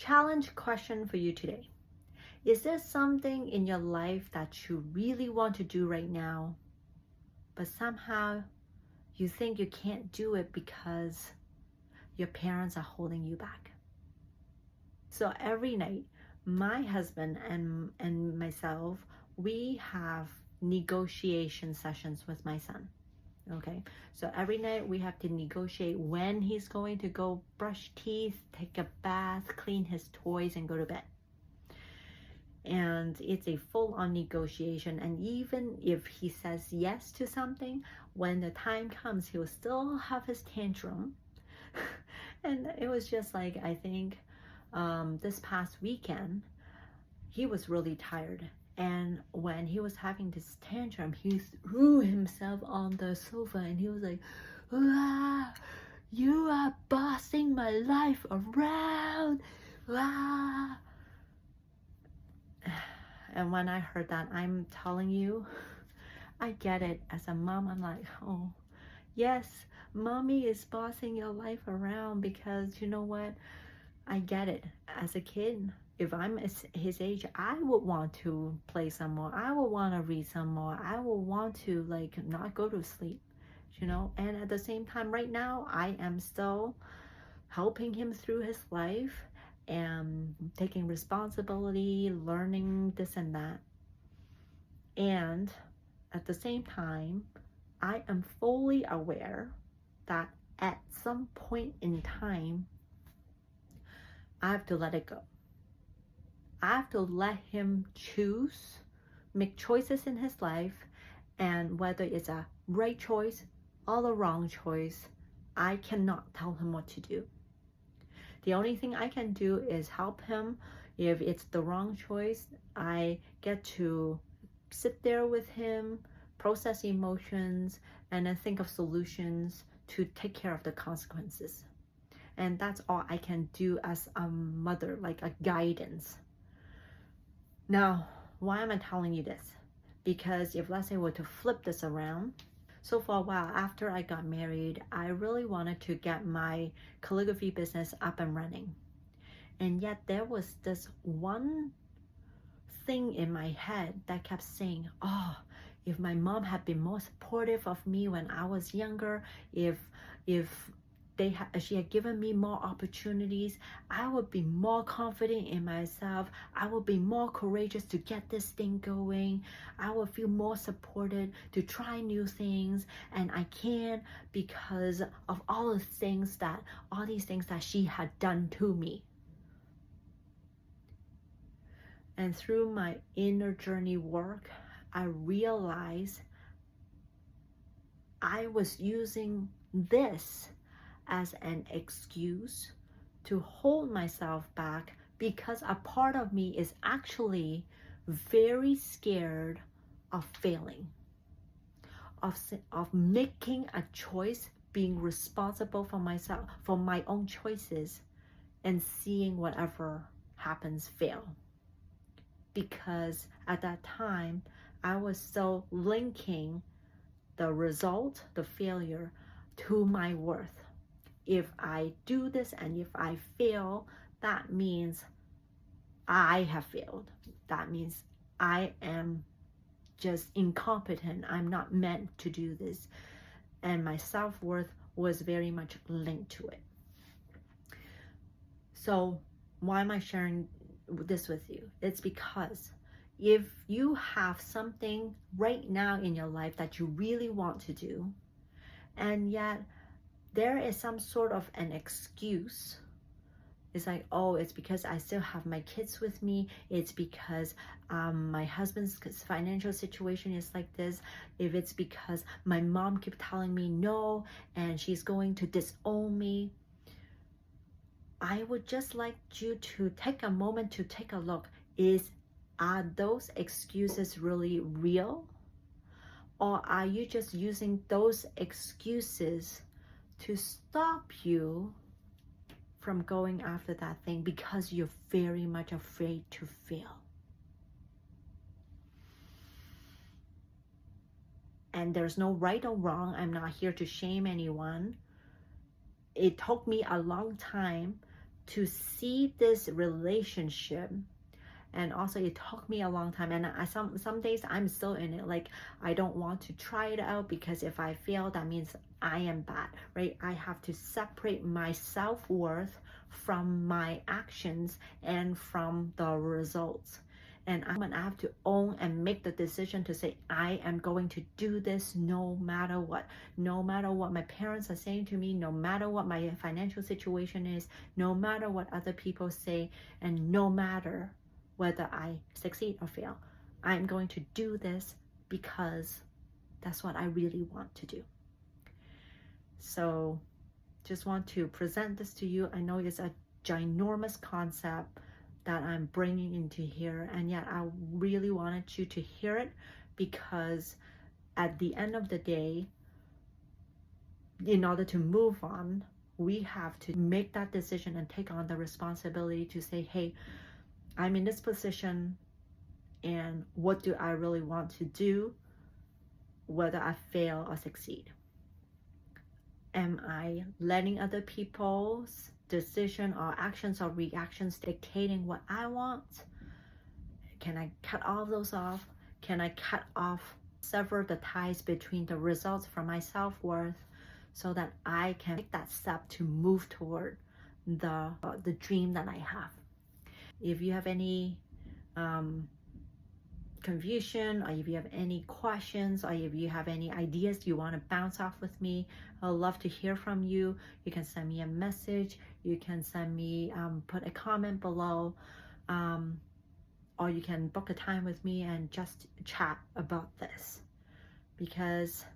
Challenge question for you today. Is there something in your life that you really want to do right now, but somehow you think you can't do it because your parents are holding you back? So every night, my husband and myself, we have negotiation sessions with my son. Okay, so every night we have to negotiate when he's going to go brush teeth, take a bath, clean his toys, and go to bed. And it's a full-on negotiation, and even if he says yes to something, when the time comes he'll still have his tantrum. And it was just like, I think this past weekend he was really tired, and when he was having this tantrum he threw himself on the sofa and he was like, "Ah, you are bossing my life around, ah." And when I heard that, I'm telling you, I get it. As a mom, I'm like, oh, yes, mommy is bossing your life around, because you know what? I get it. As a kid, if I'm his age, I would want to play some more. I would want to read some more. I would want to like not go to sleep, you know? And at the same time, right now, I am still helping him through his life and taking responsibility, learning this and that. And at the same time, I am fully aware that at some point in time, I have to let it go. I have to let him choose, make choices in his life, and whether it's a right choice or the wrong choice, I cannot tell him what to do. The only thing I can do is help him. If it's the wrong choice, I get to sit there with him, process emotions, and then think of solutions to take care of the consequences. And that's all I can do as a mother, like a guidance. Now, why am I telling you this? Because if, let's say, we're to flip this around, so for a while after I got married, I really wanted to get my calligraphy business up and running. And yet there was this one thing in my head that kept saying, oh, if my mom had been more supportive of me when I was younger, if she had given me more opportunities, I would be more confident in myself. I would be more courageous to get this thing going. I would feel more supported to try new things, and I can't because of all these things that she had done to me. And through my inner journey work, I realized I was using this as an excuse to hold myself back, because a part of me is actually very scared of failing, of making a choice, being responsible for myself, for my own choices, and seeing whatever happens fail. Because at that time, I was still linking the result, the failure, to my worth. If I do this and if I fail, that means I have failed. That means I am just incompetent. I'm not meant to do this. And my self-worth was very much linked to it. So why am I sharing this with you? It's because if you have something right now in your life that you really want to do, and yet there is some sort of an excuse. It's like, oh, it's because I still have my kids with me. It's because my husband's financial situation is like this. If it's because my mom keeps telling me no and she's going to disown me, I would just like you to take a moment to take a look. Are those excuses really real? Or are you just using those excuses to stop you from going after that thing because you're very much afraid to fail? And there's no right or wrong. I'm not here to shame anyone. It took me a long time to see this relationship. And also it took me a long time, and some days I'm still in it, like I don't want to try it out, because if I fail, that means I am bad, right? I have to separate my self-worth from my actions and from the results. And I have to own and make the decision to say, I am going to do this no matter what. No matter what my parents are saying to me, no matter what my financial situation is, no matter what other people say, and no matter whether I succeed or fail, I'm going to do this because that's what I really want to do. So just want to present this to you. I know it's a ginormous concept that I'm bringing into here, and yet I really wanted you to hear it, because at the end of the day, in order to move on, we have to make that decision and take on the responsibility to say, hey, I'm in this position, and what do I really want to do, whether I fail or succeed? Am I letting other people's decision or actions or reactions dictating what I want? Can I cut all those off? Can I cut off, sever the ties between the results from my self-worth, so that I can take that step to move toward the dream that I have? If you have any confusion, or if you have any questions, or if you have any ideas you want to bounce off with me, I'd love to hear from you. You can send me a message, you can send me, put a comment below, or you can book a time with me and just chat about this, because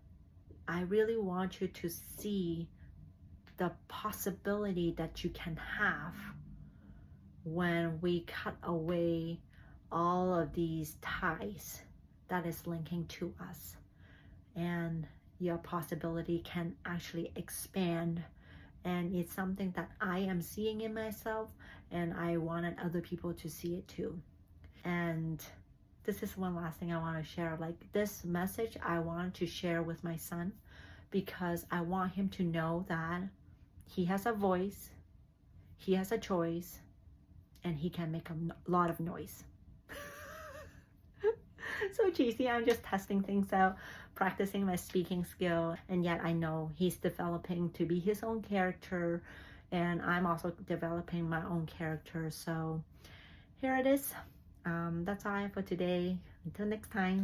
I really want you to see the possibility that you can have when we cut away all of these ties that is linking to us, and your possibility can actually expand. And it's something that I am seeing in myself, and I wanted other people to see it too. And this is one last thing I want to share. Like, this message I want to share with my son, because I want him to know that he has a voice, he has a choice, and he can make a lot of noise. So cheesy. I'm just testing things out, practicing my speaking skill, and yet I know he's developing to be his own character, and I'm also developing my own character. So here it is. That's all I have for today. Until next time.